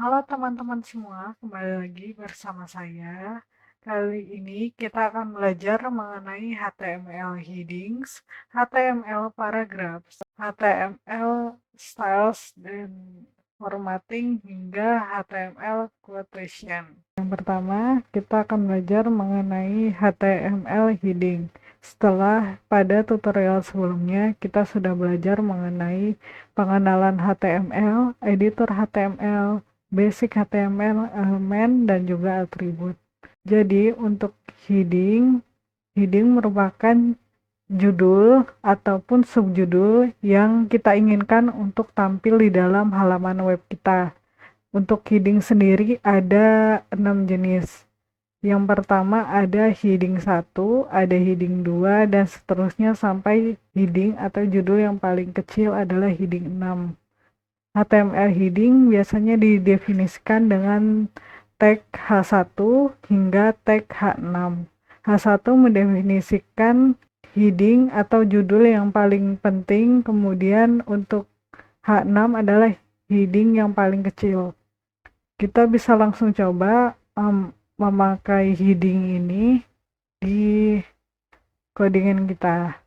Halo teman-teman semua, kembali lagi bersama saya. Kali ini kita akan belajar mengenai HTML headings, HTML paragraphs, HTML styles dan formatting hingga HTML quotation. Yang pertama, kita akan belajar mengenai HTML heading. Setelah pada tutorial sebelumnya kita sudah belajar mengenai pengenalan HTML, editor HTML, basic HTML, elemen, dan juga atribut. Jadi untuk heading merupakan judul ataupun subjudul yang kita inginkan untuk tampil di dalam halaman web kita. Untuk heading sendiri ada 6 jenis. Yang pertama ada heading 1, ada heading 2, dan seterusnya sampai heading atau judul yang paling kecil adalah heading 6. HTML heading biasanya didefinisikan dengan tag H1 hingga tag H6. H1 mendefinisikan heading atau judul yang paling penting, kemudian untuk H6 adalah heading yang paling kecil. Kita bisa langsung coba memakai heading ini di codingan kita.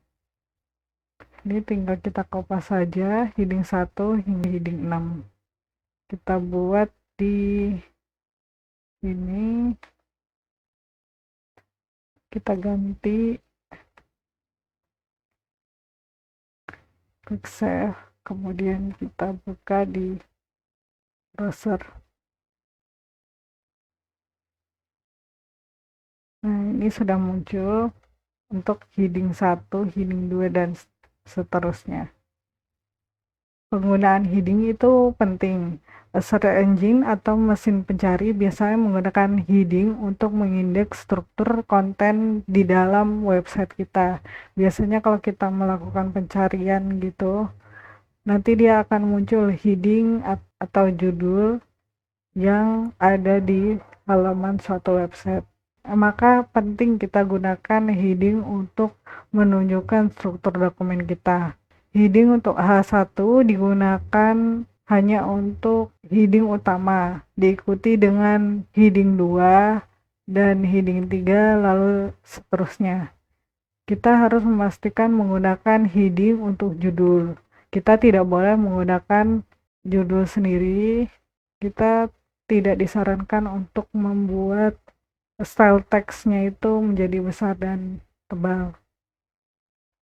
Ini tinggal kita kopas saja heading 1 hingga heading 6. Kita buat di ini, kita ganti, klik save, kemudian kita buka di browser. Nah, ini sudah muncul untuk heading 1, heading 2, dan seterusnya. Penggunaan heading itu penting. Search engine atau mesin pencari biasanya menggunakan heading untuk mengindeks struktur konten di dalam website kita. Biasanya kalau kita melakukan pencarian gitu, nanti dia akan muncul heading atau judul yang ada di halaman suatu website. Maka penting kita gunakan heading untuk menunjukkan struktur dokumen kita. Heading untuk H1 digunakan hanya untuk heading utama, diikuti dengan heading 2 dan heading 3, lalu seterusnya. Kita harus memastikan menggunakan heading untuk judul. Kita tidak boleh menggunakan judul sendiri. Kita tidak disarankan untuk membuat style teksnya itu menjadi besar dan tebal.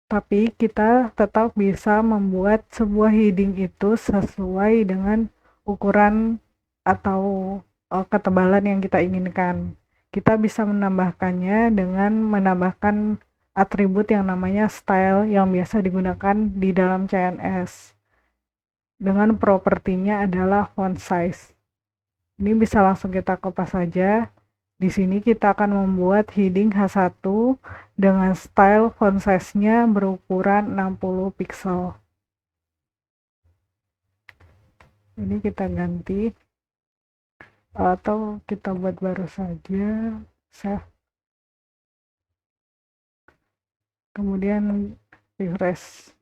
Tapi kita tetap bisa membuat sebuah heading itu sesuai dengan ukuran atau ketebalan yang kita inginkan. Kita bisa menambahkannya dengan menambahkan atribut yang namanya style yang biasa digunakan di dalam CSS. Dengan propertinya adalah font size. Ini bisa langsung kita kopas saja. Di sini kita akan membuat heading H1 dengan style font size-nya berukuran 60 pixel. Ini kita ganti atau kita buat baru saja, save. Kemudian refresh.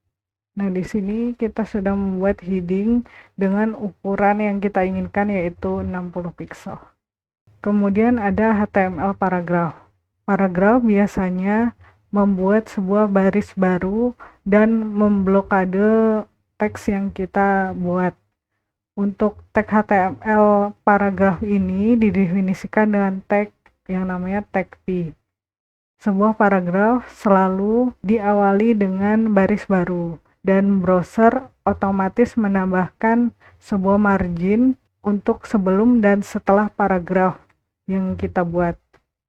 Nah, di sini kita sudah membuat heading dengan ukuran yang kita inginkan, yaitu 60 pixel. Kemudian ada HTML paragraph. Paragraph biasanya membuat sebuah baris baru dan memblokade teks yang kita buat. Untuk tag HTML paragraph ini didefinisikan dengan tag yang namanya tag P. Sebuah paragraf selalu diawali dengan baris baru, dan browser otomatis menambahkan sebuah margin untuk sebelum dan setelah paragraf yang kita buat.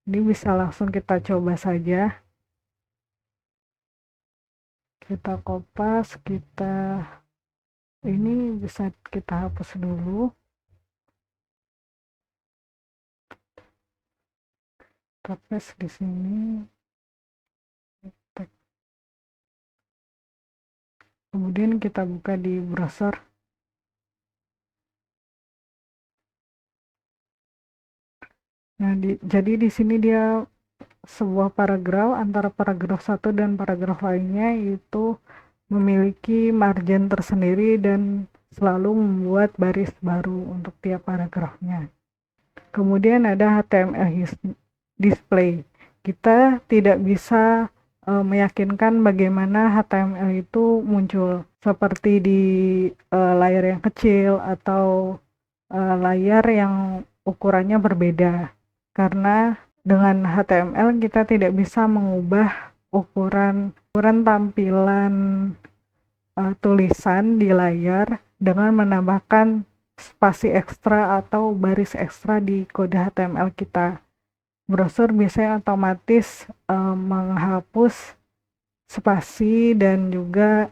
Ini bisa langsung kita coba saja. Kita kopas, ini bisa kita hapus dulu. Kita paste di sini. Kemudian kita buka di browser. Nah, jadi di sini dia sebuah paragraf, antara paragraf satu dan paragraf lainnya itu memiliki margin tersendiri dan selalu membuat baris baru untuk tiap paragrafnya. Kemudian ada HTML display. Kita tidak bisa meyakinkan bagaimana HTML itu muncul seperti di layar yang kecil atau layar yang ukurannya berbeda, karena dengan HTML kita tidak bisa mengubah ukuran tampilan tulisan di layar dengan menambahkan spasi ekstra atau baris ekstra di kode HTML kita. Browser biasanya otomatis menghapus spasi dan juga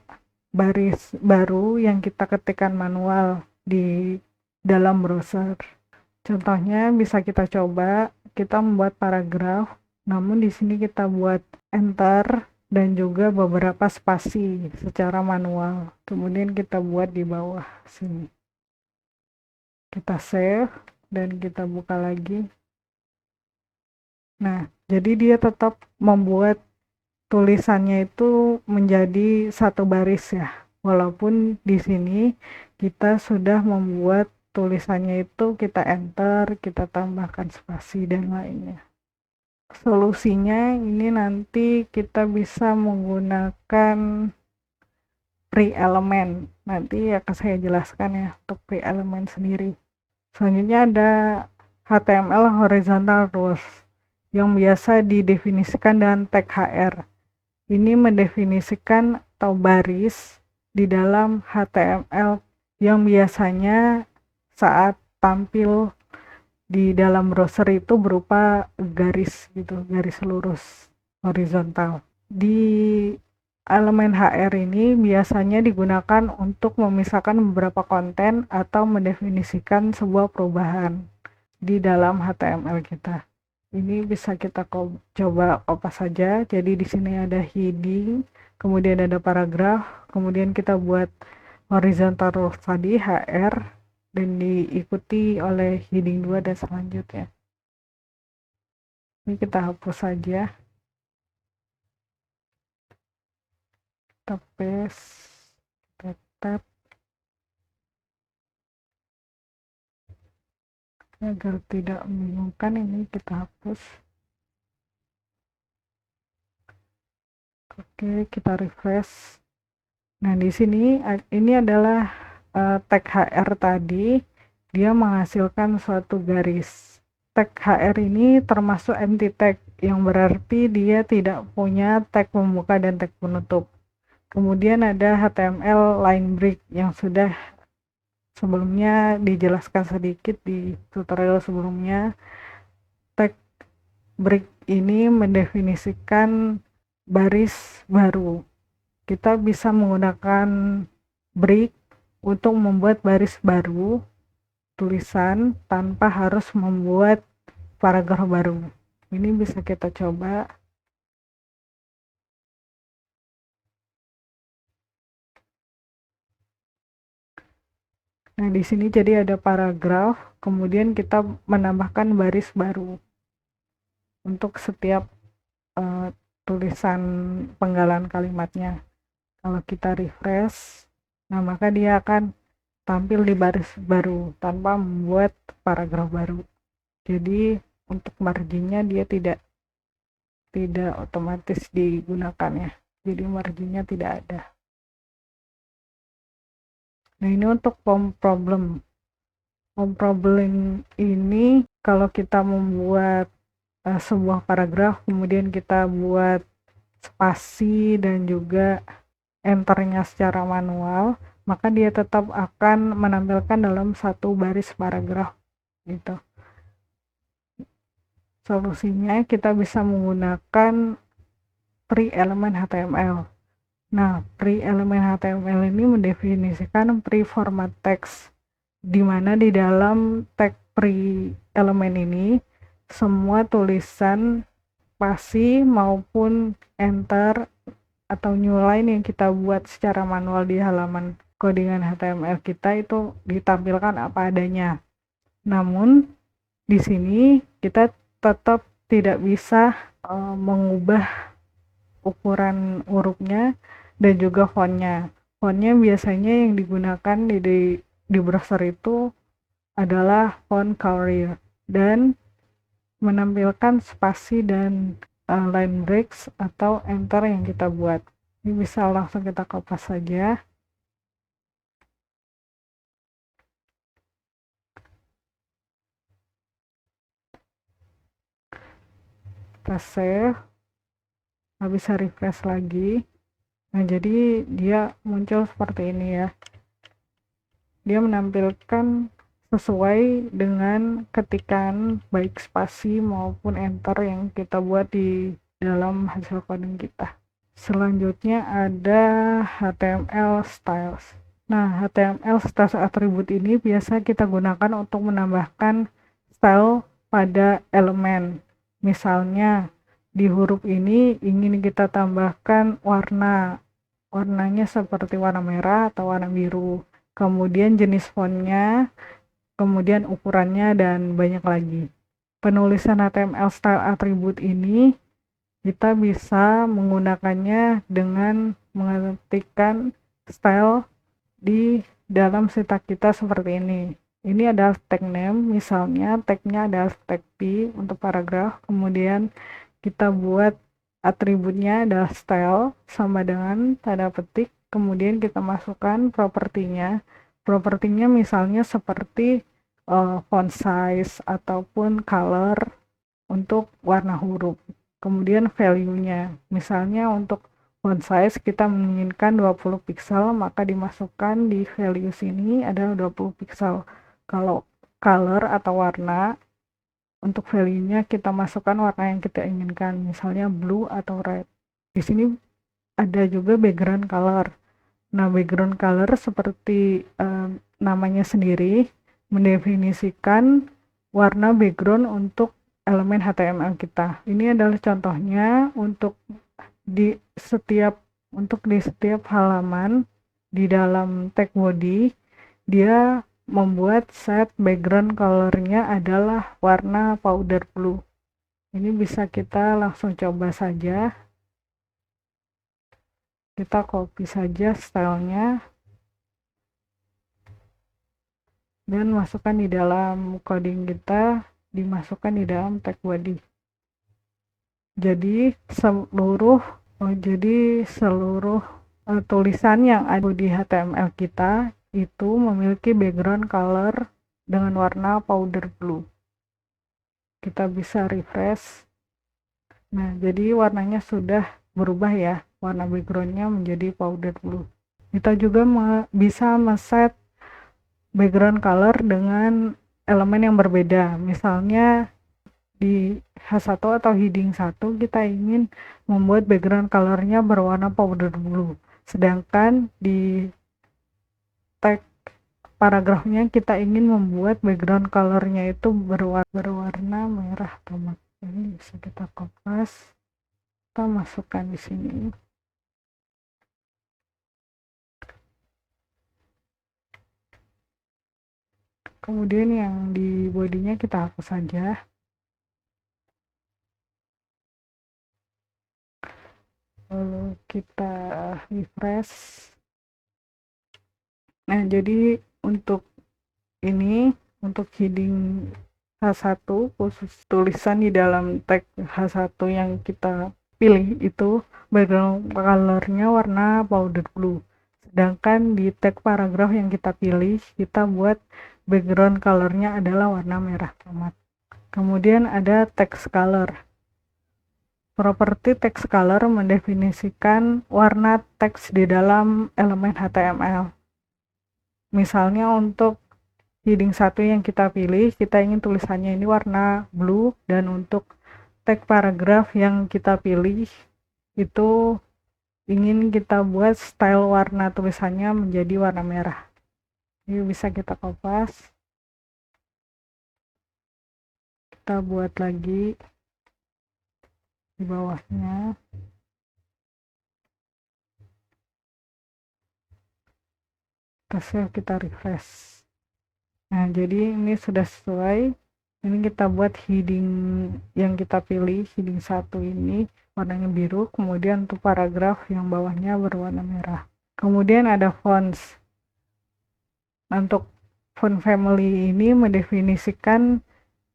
baris baru yang kita ketikkan manual di dalam browser. Contohnya bisa kita coba, kita membuat paragraf, namun di sini kita buat enter dan juga beberapa spasi secara manual. Kemudian kita buat di bawah sini. Kita save dan kita buka lagi. Nah, jadi dia tetap membuat tulisannya itu menjadi satu baris ya. Walaupun di sini kita sudah membuat tulisannya itu kita enter, kita tambahkan spasi dan lainnya. Solusinya ini nanti kita bisa menggunakan pre-element. Nanti akan saya jelaskan ya untuk pre-element sendiri. Selanjutnya ada HTML horizontal rules yang biasa didefinisikan dengan tag HR. Ini mendefinisikan atau baris di dalam HTML yang biasanya saat tampil di dalam browser itu berupa garis gitu, garis lurus horizontal. Di elemen HR ini biasanya digunakan untuk memisahkan beberapa konten atau mendefinisikan sebuah perubahan di dalam HTML kita. Ini bisa kita coba kopas saja. Jadi di sini ada heading, kemudian ada paragraf, kemudian kita buat horizontal rules tadi HR dan diikuti oleh heading 2 dan selanjutnya. Ini kita hapus saja. Kita paste, kita tab agar tidak membingungkan. Ini kita hapus. Oke, kita refresh. Nah, di sini ini adalah tag HR tadi, dia menghasilkan suatu garis. Tag HR ini termasuk empty tag, yang berarti dia tidak punya tag pembuka dan tag penutup. Kemudian ada HTML line break yang sudah sebelumnya dijelaskan sedikit di tutorial sebelumnya. Tag break ini mendefinisikan baris baru. Kita bisa menggunakan break untuk membuat baris baru tulisan tanpa harus membuat paragraf baru. Ini bisa kita coba. Nah, di sini jadi ada paragraf, kemudian kita menambahkan baris baru untuk setiap tulisan penggalan kalimatnya. Kalau kita refresh, nah maka dia akan tampil di baris baru tanpa membuat paragraf baru. Jadi untuk marginnya dia tidak otomatis digunakan ya. Jadi marginnya tidak ada. Nah, ini untuk form problem. Form problem ini kalau kita membuat sebuah paragraf, kemudian kita buat spasi dan juga enternya secara manual, maka dia tetap akan menampilkan dalam satu baris paragraf gitu. Solusinya kita bisa menggunakan pre-element HTML. Nah, pre-element HTML ini mendefinisikan pre-format text, di mana di dalam tag pre-element ini semua tulisan spasi maupun enter atau new line yang kita buat secara manual di halaman codingan HTML kita itu ditampilkan apa adanya. Namun di sini kita tetap tidak bisa mengubah ukuran hurufnya dan juga fontnya. Fontnya biasanya yang digunakan di browser itu adalah font Courier dan menampilkan spasi dan line breaks atau enter yang kita buat. Ini bisa langsung kita kopas saja. Kita save, bisa refresh lagi. Nah, jadi dia muncul seperti ini ya. Dia menampilkan sesuai dengan ketikan baik spasi maupun enter yang kita buat di dalam hasil coding kita. Selanjutnya ada HTML styles. Nah, HTML styles atribut ini biasa kita gunakan untuk menambahkan style pada elemen. Misalnya di huruf ini ingin kita tambahkan warnanya seperti warna merah atau warna biru, kemudian jenis fontnya, kemudian ukurannya, dan banyak lagi. Penulisan HTML style atribut ini kita bisa menggunakannya dengan mengetikkan style di dalam syntax kita seperti ini. Ini adalah tag name, misalnya tagnya adalah tag P untuk paragraf, kemudian kita buat atributnya adalah style sama dengan tanda petik, kemudian kita masukkan propertinya misalnya seperti font size ataupun color untuk warna huruf. Kemudian value-nya, misalnya untuk font size kita menginginkan 20 pixel, maka dimasukkan di value sini adalah 20 pixel. Kalau color atau warna, untuk value-nya kita masukkan warna yang kita inginkan, misalnya blue atau red. Di sini ada juga background color. Nah, background color seperti namanya sendiri mendefinisikan warna background untuk elemen HTML kita. Ini adalah contohnya untuk di setiap halaman di dalam tag body, dia membuat set background color-nya adalah warna powder blue. Ini bisa kita langsung coba saja. Kita copy saja stylenya dan masukkan di dalam coding kita, dimasukkan di dalam tag body. Jadi seluruh tulisan yang ada di HTML kita itu memiliki background color dengan warna powder blue. Kita bisa refresh. Nah, jadi warnanya sudah berubah ya, warna backgroundnya menjadi powder blue. Kita juga bisa men-set background color dengan elemen yang berbeda. Misalnya di H1 atau heading 1 kita ingin membuat background colornya berwarna powder blue, sedangkan di tag paragrafnya kita ingin membuat background colornya itu berwarna merah tomat. Ini bisa kita kopas, kita masukkan di sini. Kemudian yang di bodinya kita hapus saja. Lalu kita refresh. Nah, jadi untuk heading H1 khusus tulisan di dalam tag H1 yang kita pilih itu background colornya warna powder blue. Sedangkan di tag paragraf yang kita pilih, kita buat background colornya adalah warna merah tomat. Kemudian ada text color. Properti text color mendefinisikan warna teks di dalam elemen HTML. Misalnya untuk heading 1 yang kita pilih, kita ingin tulisannya ini warna blue, dan untuk tag paragraf yang kita pilih itu ingin kita buat style warna tulisannya menjadi warna merah. Ini bisa kita kopas. Kita buat lagi di bawahnya. Kita refresh. Nah, jadi ini sudah sesuai. Ini kita buat heading yang kita pilih, heading 1 ini warnanya biru, kemudian untuk paragraf yang bawahnya berwarna merah. Kemudian ada fonts. Untuk font family ini mendefinisikan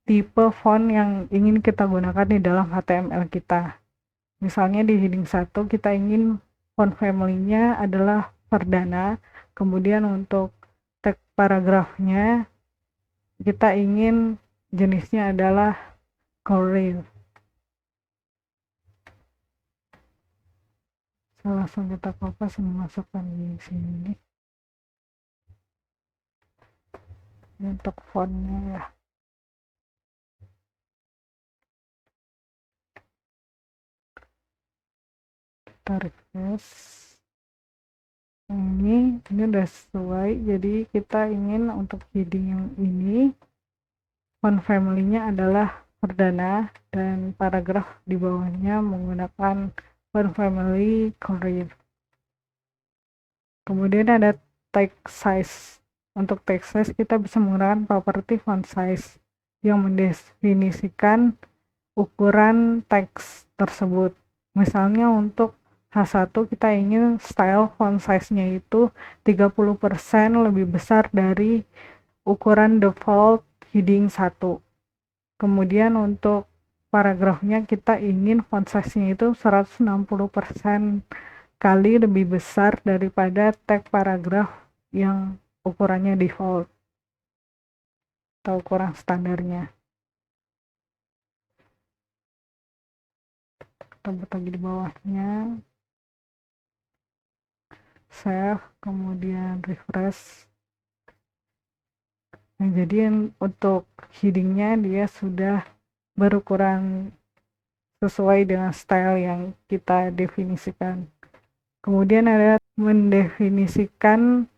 tipe font yang ingin kita gunakan di dalam HTML kita. Misalnya di heading 1 kita ingin font family-nya adalah Verdana, kemudian untuk tag paragrafnya kita ingin jenisnya adalah Courier. Langsung kita copy dan masukkan di sini. Untuk fontnya ya. Kita refresh. Ini udah sesuai, jadi kita ingin untuk heading yang ini font family-nya adalah Verdana dan paragraf di bawahnya menggunakan font family Courier. Kemudian ada text size. Untuk text size kita bisa menggunakan properti font size yang mendefinisikan ukuran teks tersebut. Misalnya untuk H1 kita ingin style font size-nya itu 30% lebih besar dari ukuran default heading 1. Kemudian untuk paragrafnya kita ingin font size-nya itu 160% kali lebih besar daripada tag paragraf yang ukurannya default atau ukuran standarnya. Kita buat lagi di bawahnya, save, kemudian refresh. Nah, jadi untuk headingnya dia sudah berukuran sesuai dengan style yang kita definisikan. Kemudian ada mendefinisikan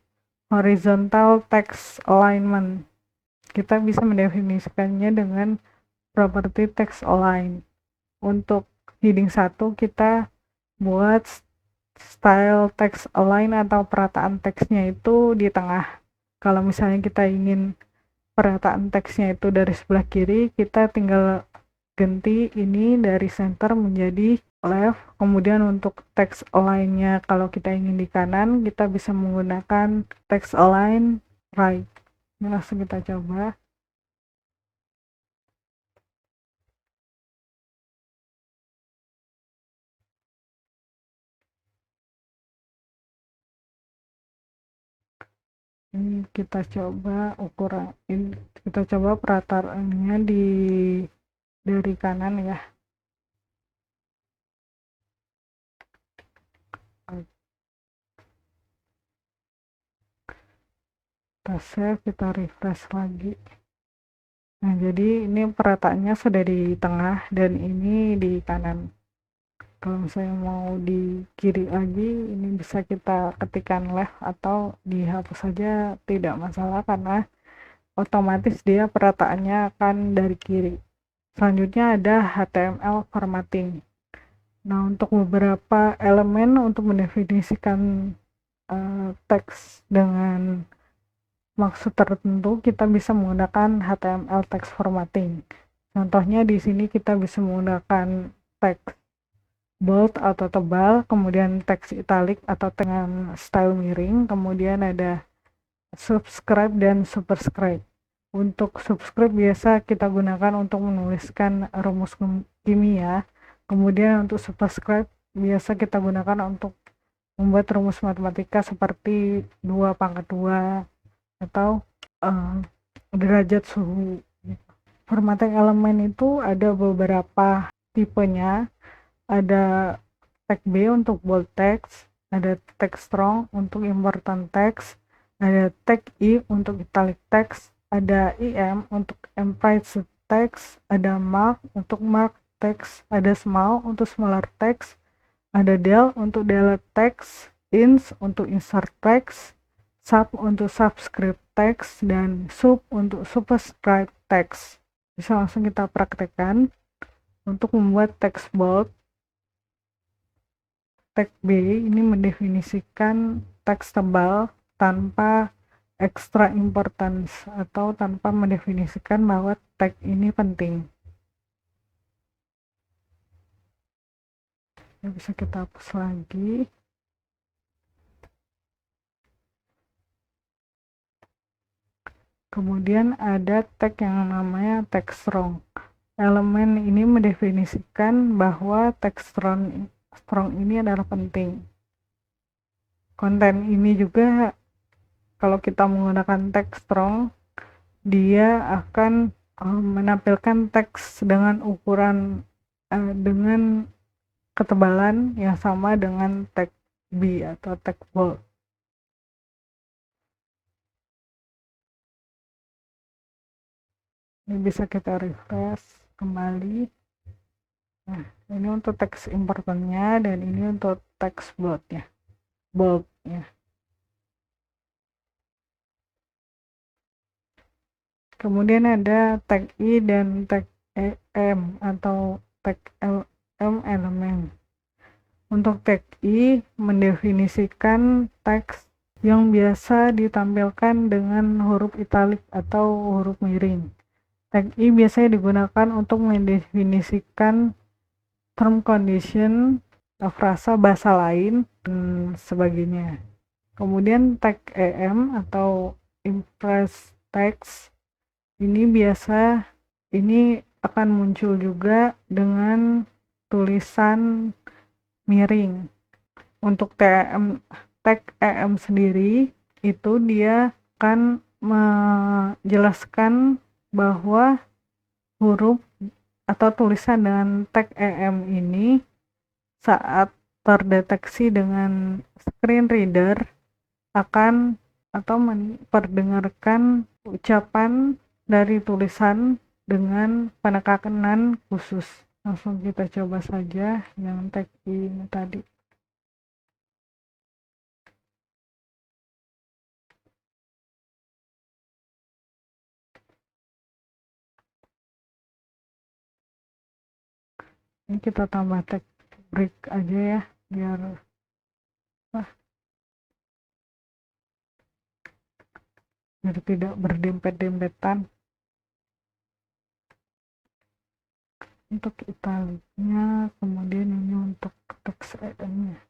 horizontal text alignment. Kita bisa mendefinisikannya dengan properti text align. Untuk heading 1 kita buat style text align atau perataan teksnya itu di tengah. Kalau misalnya kita ingin perataan teksnya itu dari sebelah kiri, kita tinggal ganti ini dari center menjadi left. Kemudian untuk text align-nya kalau kita ingin di kanan, kita bisa menggunakan text align right. Ini langsung kita coba. Ini kita coba ukuran, ini kita coba perataannya dari kanan ya. Kita save, kita refresh lagi. Nah, jadi ini perataannya sudah di tengah dan ini di kanan. Kalau misalnya mau di kiri lagi, ini bisa kita ketikkan left atau dihapus saja, tidak masalah karena otomatis dia perataannya akan dari kiri. Selanjutnya ada HTML formatting. Nah, untuk beberapa elemen untuk mendefinisikan teks dengan maksud tertentu, kita bisa menggunakan HTML text formatting. Contohnya di sini kita bisa menggunakan teks bold atau tebal, kemudian teks italic atau dengan style miring, kemudian ada subscribe dan superscribe. Untuk subscribe biasa kita gunakan untuk menuliskan rumus kimia, kemudian untuk superscribe biasa kita gunakan untuk membuat rumus matematika seperti 2 pangkat 2 atau derajat suhu. Formatting elemen itu ada beberapa tipenya. Ada tag B untuk bold text, ada tag strong untuk important text, ada tag I untuk italic text, ada IM untuk emphasized text, ada mark untuk mark text, ada small untuk smaller text, ada del untuk delete text, ins untuk insert text, sub untuk subscript text, dan sub untuk superscribe text. Bisa langsung kita praktekkan. Untuk membuat text bold, tag B ini mendefinisikan teks tebal tanpa extra importance atau tanpa mendefinisikan bahwa tag ini penting. Ya, bisa kita hapus lagi. Kemudian ada tag yang namanya tag strong. Elemen ini mendefinisikan bahwa tag strong ini adalah penting. Konten ini juga kalau kita menggunakan tag strong, dia akan menampilkan teks dengan ukuran dengan ketebalan yang sama dengan tag B atau tag bold. Ini bisa kita refresh kembali. Nah, ini untuk teks importantnya dan ini untuk teks boldnya. Kemudian ada tag I dan tag EM atau tag LM elemen. Untuk tag I mendefinisikan teks yang biasa ditampilkan dengan huruf italik atau huruf miring. Tag I biasanya digunakan untuk mendefinisikan term condition, frasa bahasa lain, dan sebagainya. Kemudian tag EM atau impress text ini akan muncul juga dengan tulisan miring. Untuk tag EM sendiri itu dia akan menjelaskan bahwa huruf atau tulisan dengan tag EM ini saat terdeteksi dengan screen reader akan atau memperdengarkan ucapan dari tulisan dengan penekanan khusus. Langsung kita coba saja yang tag ini tadi. Ini kita tambah tag break aja ya, biar tidak berdempet-dempetan. Untuk italiknya, kemudian ini untuk teks EM-nya.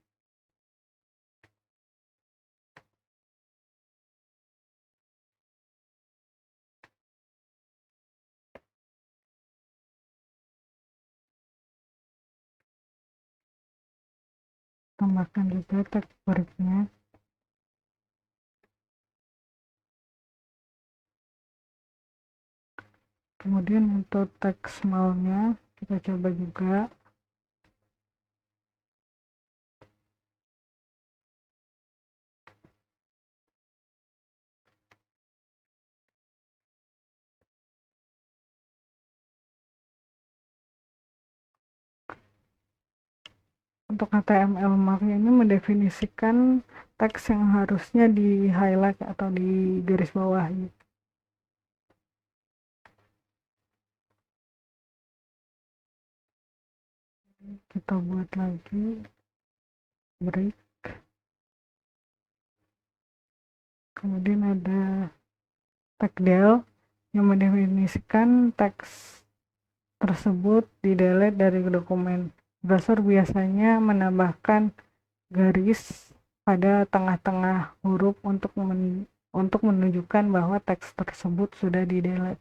Tambahkan juga tag break-nya. Kemudian untuk teks small-nya kita coba juga. Untuk HTML mark ini mendefinisikan teks yang harusnya di highlight atau di garis bawahi. Kita buat lagi break. Kemudian ada tag del yang mendefinisikan teks tersebut di delete dari dokumen. Browser biasanya menambahkan garis pada tengah-tengah huruf untuk menunjukkan bahwa teks tersebut sudah di delete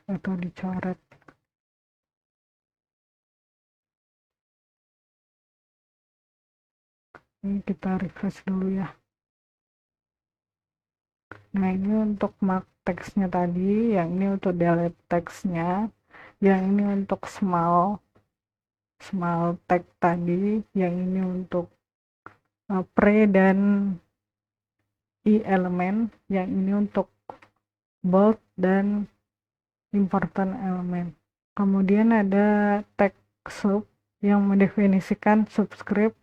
atau dicoret. Ini kita refresh dulu ya. Nah, ini untuk mark teksnya tadi, yang ini untuk delete teksnya, yang ini untuk small tag tadi, yang ini untuk pre dan i elemen, yang ini untuk bold dan important elemen. Kemudian ada tag sub yang mendefinisikan subscript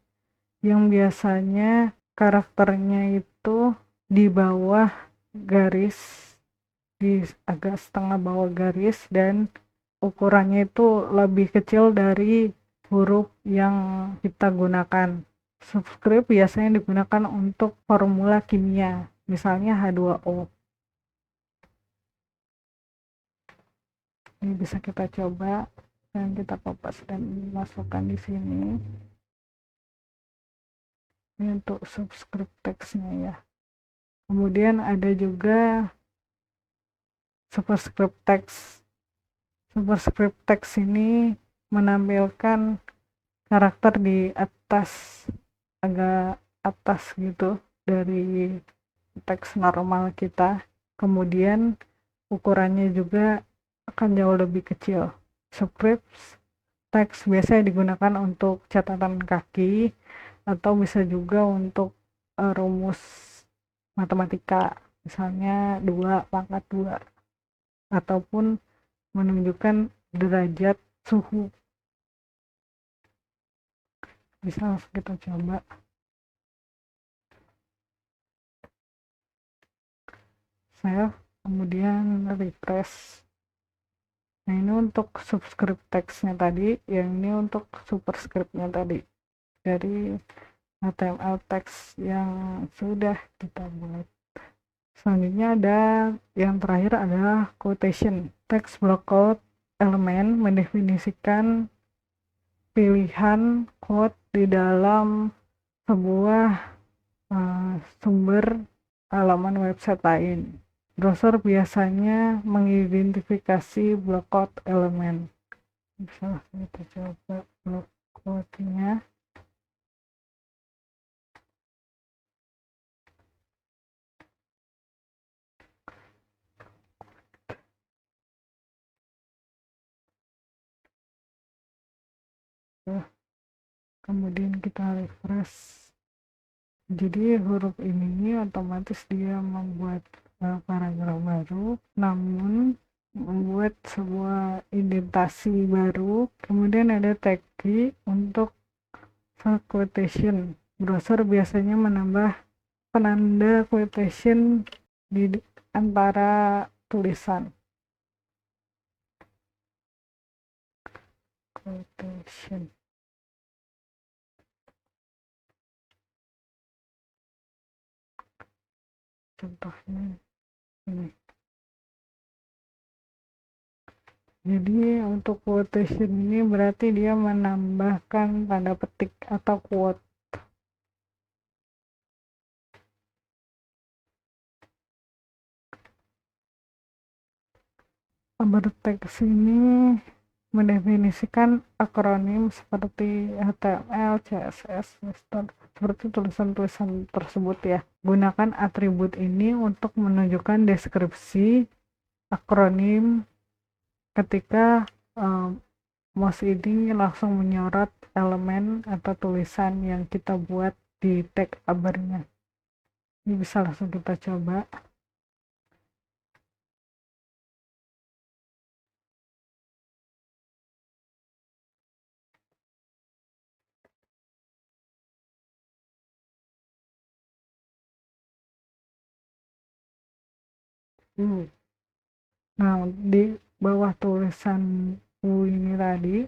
yang biasanya karakternya itu di bawah garis, di agak setengah bawah garis, dan ukurannya itu lebih kecil dari huruf yang kita gunakan. Subscript biasanya digunakan untuk formula kimia, misalnya H2O. Ini bisa kita coba dan kita kopas dan masukkan di sini. Ini untuk subscript text-nya ya. Kemudian ada juga superscript text. Superscript text ini menampilkan karakter di atas, agak atas gitu dari teks normal kita. Kemudian ukurannya juga akan jauh lebih kecil. Script teks biasanya digunakan untuk catatan kaki atau bisa juga untuk rumus matematika, misalnya 2 pangkat 2, ataupun menunjukkan derajat suhu. Bisa langsung kita coba. Saya kemudian refresh. Nah, ini untuk subscript text-nya tadi, yang ini untuk superscript-nya tadi dari HTML text yang sudah kita buat. Selanjutnya ada yang terakhir adalah quotation. Text block quote elemen mendefinisikan pilihan quote di dalam sebuah sumber halaman website lain. Browser biasanya mengidentifikasi block quote elemen. Bisa kita coba block quote-nya. Kemudian kita refresh. Jadi huruf ini otomatis dia membuat paragraf baru, namun membuat sebuah indentasi baru. Kemudian ada tag key untuk quotation. Browser biasanya menambah penanda quotation di antara tulisan. Quotation. Contohnya ini. Jadi untuk quotation ini berarti dia menambahkan tanda petik atau quote. Berteks ini mendefinisikan akronim seperti HTML, CSS, seperti tulisan-tulisan tersebut ya. Gunakan atribut ini untuk menunjukkan deskripsi akronim ketika mouse ini langsung menyorot elemen atau tulisan yang kita buat di tag abarnya. Ini bisa langsung kita coba. Nah, di bawah tulisan U ini tadi,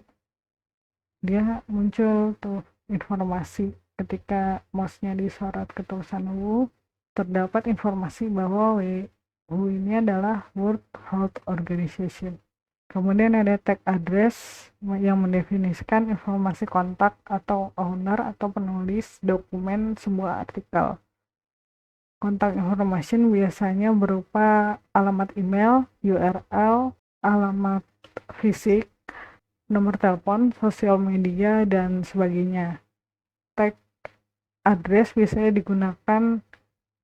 dia muncul tuh informasi ketika mouse-nya disorot ke tulisan U, terdapat informasi bahwa WHO ini adalah World Health Organization. Kemudian ada tag address yang mendefinisikan informasi kontak atau owner atau penulis dokumen sebuah artikel. Kontak information biasanya berupa alamat email, URL, alamat fisik, nomor telepon, sosial media, dan sebagainya. Tag address biasanya digunakan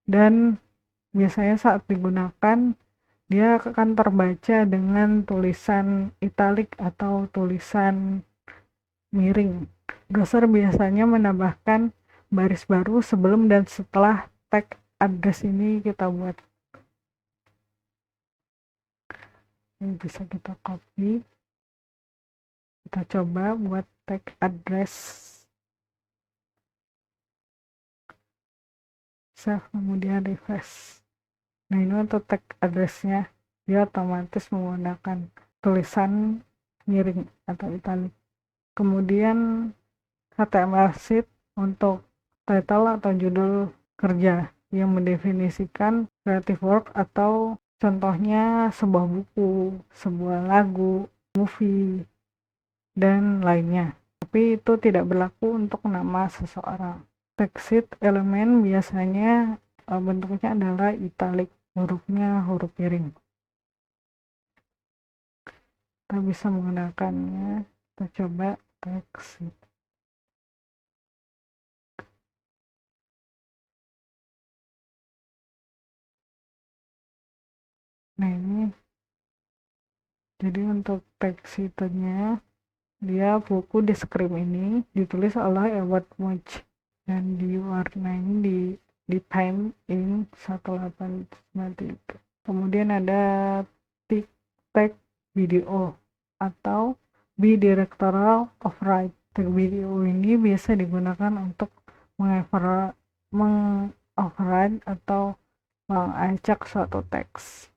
dan biasanya saat digunakan dia akan terbaca dengan tulisan italik atau tulisan miring. Browser biasanya menambahkan baris baru sebelum dan setelah tag address ini kita buat. Ini bisa kita copy, kita coba buat tag address, save, kemudian refresh. Nah, ini untuk tag addressnya, dia otomatis menggunakan tulisan miring atau italic. Kemudian HTML sheet untuk title atau judul kerja yang mendefinisikan creative work atau contohnya sebuah buku, sebuah lagu, movie, dan lainnya. Tapi itu tidak berlaku untuk nama seseorang. Text elemen biasanya bentuknya adalah italic, hurufnya huruf piring. Kita bisa menggunakannya. Kita coba text. Nah ini, jadi untuk text itunya, dia buku di script ini ditulis oleh Edward Munch dan diwarnai di time in 1893. Kemudian ada tag video atau bidirectoral override. Tag video ini biasa digunakan untuk mengoverride atau mengacak suatu teks.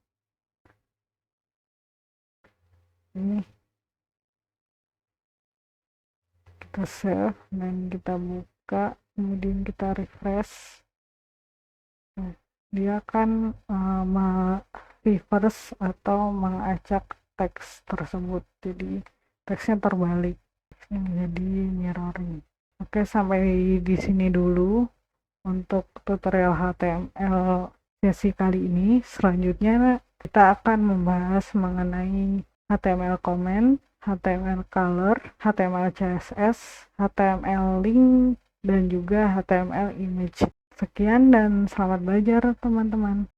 Ini kita save dan kita buka, kemudian kita refresh. Dia akan reverse atau mengacak teks tersebut, jadi teksnya terbalik, jadi mirroring. Oke, sampai di sini dulu untuk tutorial HTML sesi kali ini. Selanjutnya kita akan membahas mengenai HTML comment, HTML color, HTML CSS, HTML link, dan juga HTML image. Sekian dan selamat belajar teman-teman.